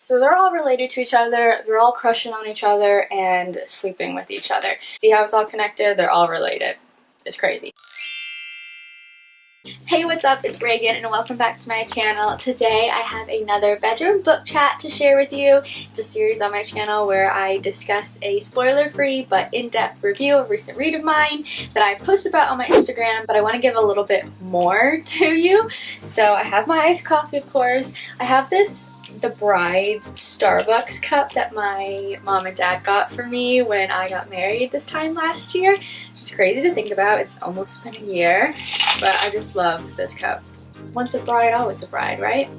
So they're all related to each other, they're all crushing on each other and sleeping with each other. See how it's all connected? They're all related. It's crazy. Hey, what's up? It's Reagan and welcome back to my channel. Today I have another bedroom book chat to share with you. It's a series on my channel where I discuss a spoiler-free but in-depth review of a recent read of mine that I post about on my Instagram, but I want to give a little bit more to you. So I have my iced coffee, of course. I have the bride's Starbucks cup that my mom and dad got for me when I got married this time last year. It's crazy to think about. It's almost been a year, but I just love this cup. Once a bride, always a bride, right?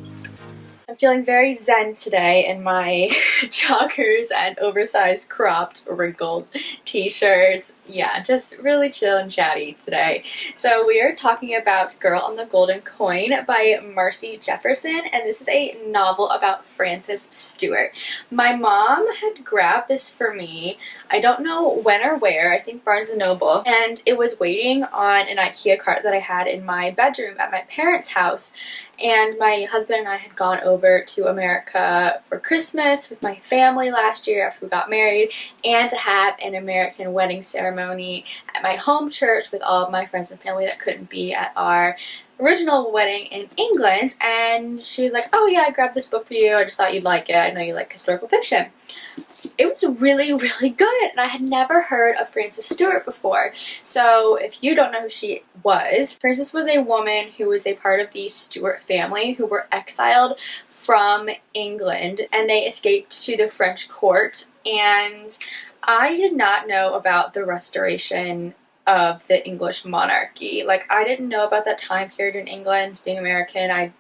I'm feeling very zen today in my joggers and oversized cropped wrinkled t-shirts. Yeah, just really chill and chatty today. So we are talking about Girl on the Golden Coin by Marcy Jefferson, and this is a novel about Francis Stuart. My mom had grabbed this for me, I don't know when or where, I think Barnes & Noble, and it was waiting on an IKEA cart that I had in my bedroom at my parents' house. And my husband and I had gone over to America for Christmas with my family last year after we got married, and to have an American wedding ceremony at my home church with all of my friends and family that couldn't be at our original wedding in England. And she was like, oh yeah, I grabbed this book for you, I just thought you'd like it, I know you like historical fiction. It was really, really good, and I had never heard of Francis Stuart before. So if you don't know who she was, Frances was a woman who was a part of the Stuart family who were exiled from England, and they escaped to the French court. And I did not know about the restoration of the English monarchy. Like, I didn't know about that time period in England. Being American,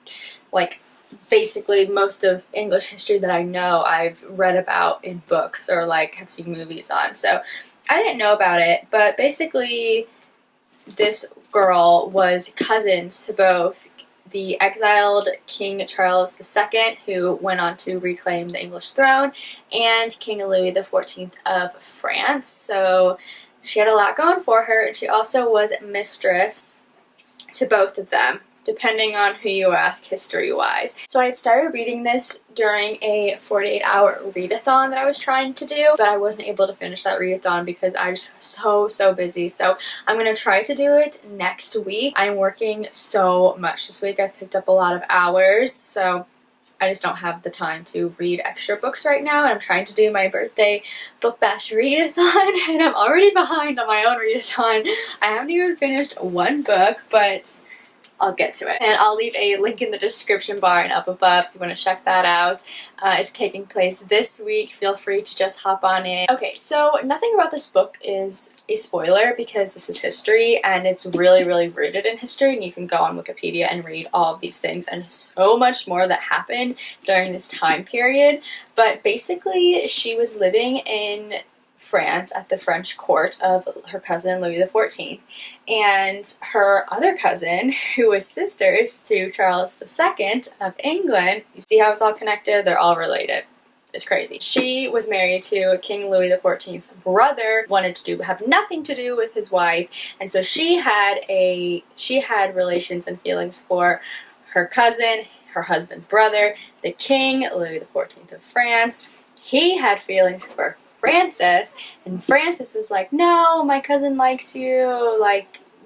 basically most of English history that I know I've read about in books or have seen movies on. So I didn't know about it, but basically this girl was cousins to both the exiled King Charles II, who went on to reclaim the English throne, and King Louis XIV of France. So she had a lot going for her, and she also was mistress to both of them, depending on who you ask history-wise. So I had started reading this during a 48-hour readathon that I was trying to do, but I wasn't able to finish that readathon because I was so busy. So I'm going to try to do it next week. I'm working so much this week. I've picked up a lot of hours, so I just don't have the time to read extra books right now, and I'm trying to do my birthday book bash readathon, and I'm already behind on my own readathon. I haven't even finished one book, but I'll get to it. And I'll leave a link in the description bar and up above if you want to check that out. It's taking place this week. Feel free to just hop on in. Okay, so nothing about this book is a spoiler because this is history, and it's really rooted in history, and you can go on Wikipedia and read all of these things and so much more that happened during this time period. But basically, she was living in France at the French court of her cousin Louis XIV, and her other cousin, who was sisters to Charles II of England. You see how it's all connected? They're all related. It's crazy. She was married to King Louis XIV's brother, wanted to have nothing to do with his wife, and so she had relations and feelings for her cousin, her husband's brother, the King Louis XIV of France. He had feelings for Frances, and Frances was like, no, my cousin likes you,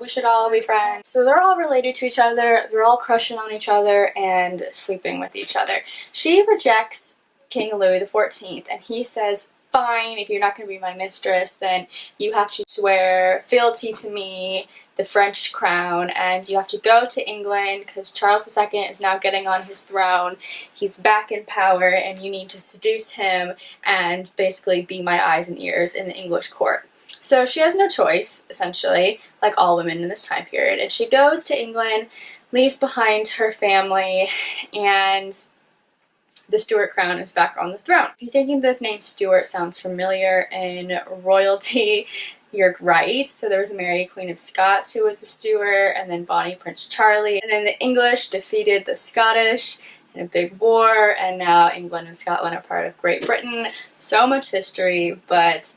we should all be friends. So they're all related to each other, they're all crushing on each other and sleeping with each other. She rejects King Louis XIV, and he says, fine, if you're not going to be my mistress, then you have to swear fealty to me, the French crown, and you have to go to England because Charles II is now getting on his throne. He's back in power, and you need to seduce him and basically be my eyes and ears in the English court. So she has no choice, essentially, like all women in this time period, and she goes to England, leaves behind her family, and the Stuart crown is back on the throne. If you're thinking this name Stuart sounds familiar in royalty, you're right. So there was Mary, Queen of Scots, who was a Stuart, and then Bonnie, Prince Charlie. And then the English defeated the Scottish in a big war, and now England and Scotland are part of Great Britain. So much history, but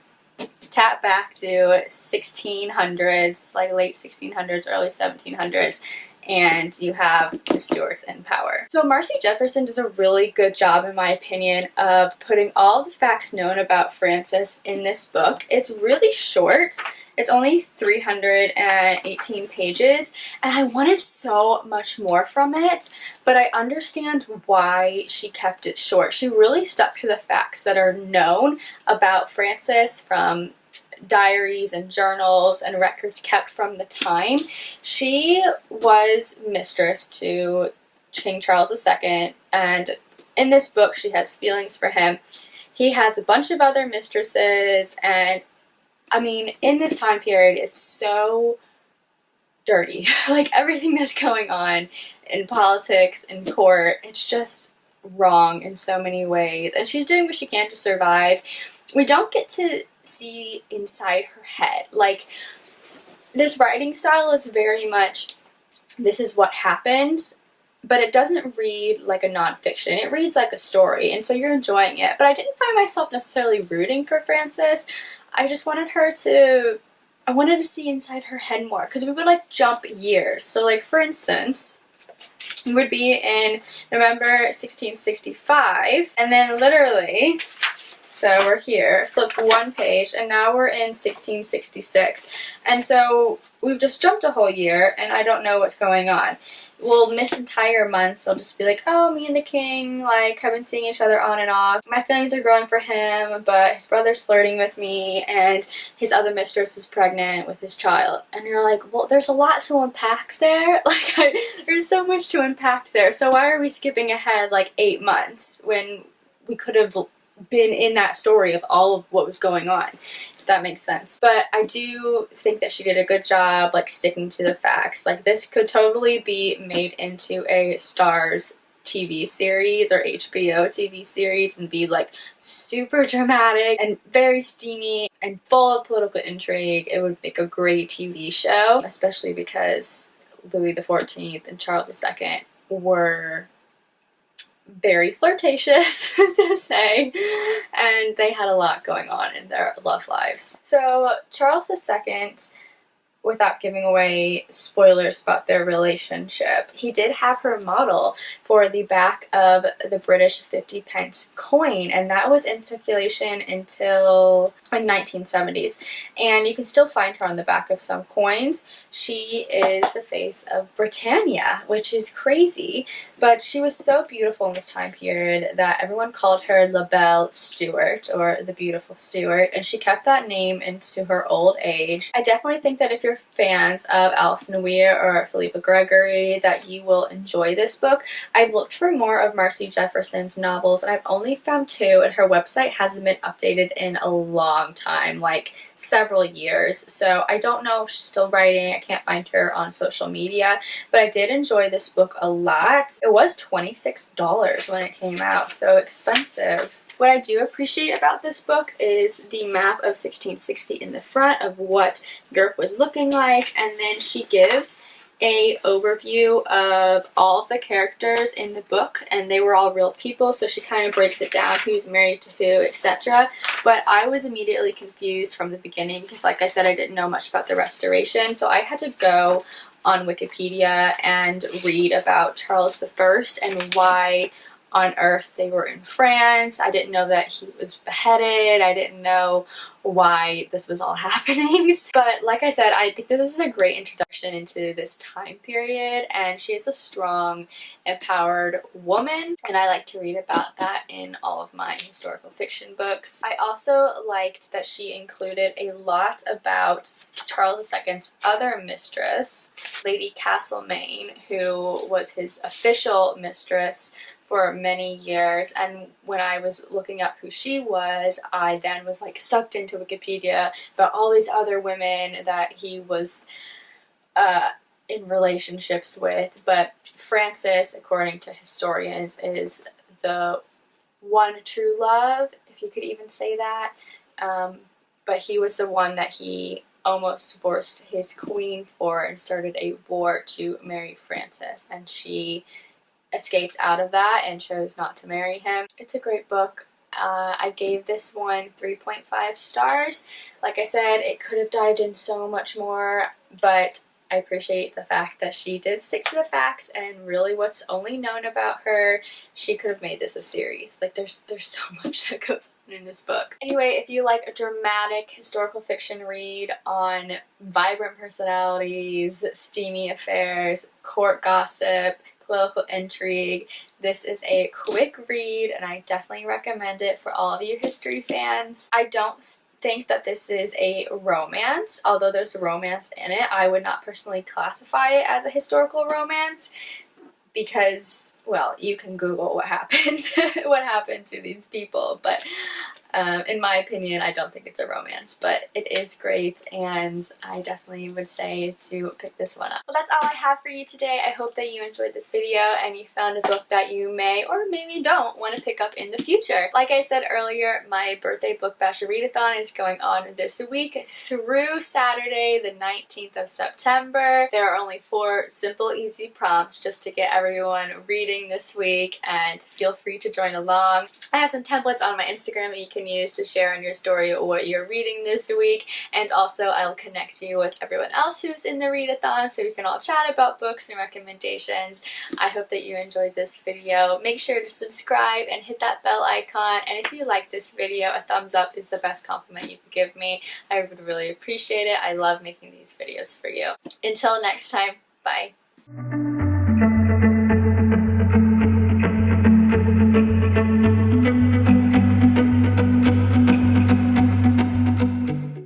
tap back to 1600s, late 1600s, early 1700s, and you have the Stuarts in power. So Marcy Jefferson does a really good job, in my opinion, of putting all the facts known about Francis in this book. It's really short. It's only 318 pages, and I wanted so much more from it, but I understand why she kept it short. She really stuck to the facts that are known about Francis from diaries and journals and records kept from the time. She was mistress to King Charles II, and in this book she has feelings for him. He has a bunch of other mistresses, and I mean, in this time period, it's so dirty. Like, everything that's going on in politics, in court, it's just wrong in so many ways. And she's doing what she can to survive. We don't get to see inside her head. Like, this writing style is very much, this is what happened, but it doesn't read like a nonfiction. It reads like a story, and so you're enjoying it. But I didn't find myself necessarily rooting for Frances. I just wanted I wanted to see inside her head more, because we would like jump years. So like, for instance, we would be in November 1665, and then literally, so we're here, flip one page, and now we're in 1666. And so we've just jumped a whole year, and I don't know what's going on. We'll miss entire months. I'll just be like, oh, me and the king, like, have been seeing each other on and off. My feelings are growing for him, but his brother's flirting with me, and his other mistress is pregnant with his child. And you're like, well, there's a lot to unpack there. Like, there's so much to unpack there. So why are we skipping ahead, like, 8 months when we could have been in that story of all of what was going on? If that makes sense. But I do think that she did a good job, like, sticking to the facts. Like, this could totally be made into a Starz TV series or HBO TV series and be, like, super dramatic and very steamy and full of political intrigue. It would make a great TV show, especially because Louis XIV and Charles II were very flirtatious, to say, and they had a lot going on in their love lives. So Charles II, without giving away spoilers about their relationship, he did have her model for the back of the British 50-pence coin, and that was in circulation until the 1970s. And you can still find her on the back of some coins. She is the face of Britannia, which is crazy, but she was so beautiful in this time period that everyone called her La Belle Stuart, or the Beautiful Stuart, and she kept that name into her old age. I definitely think that if you're fans of Alison Weir or Philippa Gregory, that you will enjoy this book. I've looked for more of Marcy Jefferson's novels, and I've only found 2, and her website hasn't been updated in a long time, like several years. So I don't know if she's still writing. I can't find her on social media, but I did enjoy this book a lot. It was $26 when it came out, so expensive. What I do appreciate about this book is the map of 1660 in the front of what Europe was looking like, and then she gives a overview of all of the characters in the book, and they were all real people, so she kind of breaks it down, who's married to who, etc. But I was immediately confused from the beginning because, like I said, I didn't know much about the Restoration, so I had to go on Wikipedia and read about Charles I and why on earth they were in France. I didn't know that he was beheaded. I didn't know why this was all happening. But like I said, I think that this is a great introduction into this time period, and she is a strong, empowered woman, and I like to read about that in all of my historical fiction books. I also liked that she included a lot about Charles II's other mistress, Lady Castlemaine, who was his official mistress for many years, and when I was looking up who she was, I then was like sucked into Wikipedia about all these other women that he was in relationships with. But Frances, according to historians, is the one true love, if you could even say that. But he was the one that he almost divorced his queen for and started a war to marry Frances, and she escaped out of that and chose not to marry him. It's a great book. I gave this one 3.5 stars. Like I said, it could have dived in so much more, but I appreciate the fact that she did stick to the facts and really what's only known about her. She could have made this a series. Like there's so much that goes on in this book. Anyway, if you like a dramatic historical fiction read on vibrant personalities, steamy affairs, court gossip, political intrigue, this is a quick read and I definitely recommend it for all of you history fans. I don't think that this is a romance, although there's romance in it. I would not personally classify it as a historical romance because, well, you can Google what happened, what happened to these people, but in my opinion, I don't think it's a romance, but it is great, and I definitely would say to pick this one up. Well, that's all I have for you today. I hope that you enjoyed this video and you found a book that you may or maybe don't want to pick up in the future. Like I said earlier, my birthday book bash readathon is going on this week through Saturday, the 19th of September. There are only 4 simple, easy prompts just to get everyone reading this week, and feel free to join along. I have some templates on my Instagram that you can use to share on your story what you're reading this week, and also I'll connect you with everyone else who's in the readathon so we can all chat about books and recommendations. I hope that you enjoyed this video. Make sure to subscribe and hit that bell icon, and if you like this video, a thumbs up is the best compliment you could give me. I would really appreciate it. I love making these videos for you. Until next time, bye.